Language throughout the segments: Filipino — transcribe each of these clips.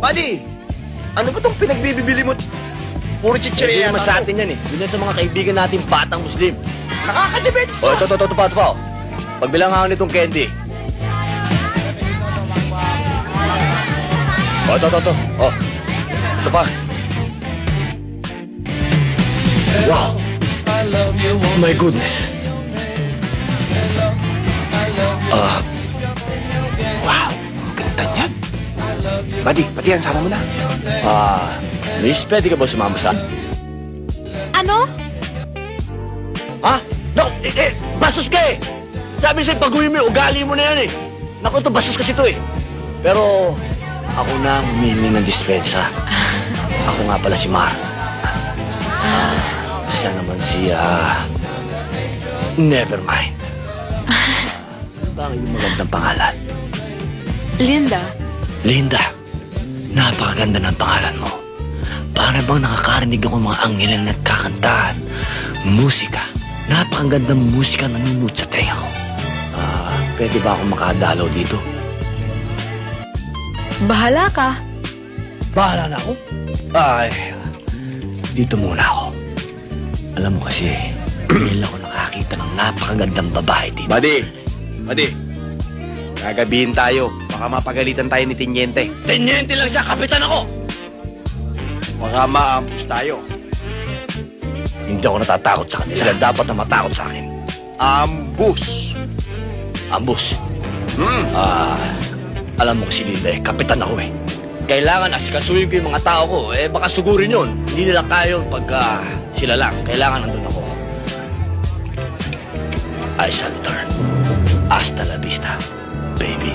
Buddy, ano ba itong pinagbibili mo? Puro chichirya Hindi naman sa atin yan eh. Yun yan sa mga kaibigan natin batang Muslim. Nakakadiabetes O, to. ito pa. Pagbilang ako nitong candy. O, ito. O, ito pa. Wow! Oh my goodness. Wow! Ganda niyan. Buddy, pati yan, sama mo na. Miss, pwede ka ba sumama sa... Ano? Ha? No, bastos ka eh! Sabi sa'yo, baguhin mo yung ugali mo na yan eh. Naku, ito, bastos kasi ito eh. Pero, ako na ang humihingi ng dispensa. Ako nga pala si Mar. Siya naman si, Nevermind. Ano ba ang iyong magandang pangalan? Linda. Linda, napakaganda ng pangalan mo. Para bang nakakarinig ako ng mga anghel na nagkakantahan. Musika. Napakagandang musika na nunod sa tenga ko. Pwede ba ako makadalaw dito? Bahala ka. Bahala na ako. Ay, dito muna ako. Alam mo kasi, ngayon ako nakakita ng napakagandang babae dito. Buddy, gagabihin tayo. Baka mapagalitan tayo ni Tiniente. Tenyente lang siya, kapitan ako! Baka maambus tayo. Hindi ako natatakot sa kanila. Sila dapat na matakot sa akin. Ambus. Ambus. Alam mo kasi Linda kapitan ako eh. Kailangan asikasuhin ko yung mga tao ko. Baka sugurin yun. Hindi nila kaya yun pagka sila lang. Kailangan nandun ako. I shall return. Hasta la vista, baby.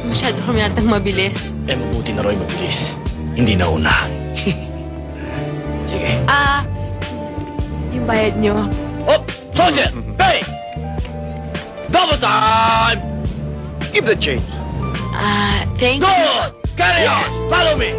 Masyado kami yatang mabilis. Mabuti na Roy mabilis. Hindi na unahan. Sige. Yung bayad nyo. Oh, soldier! Hey! Double time! Give the change. Thank you. Good! Carry on! Follow me!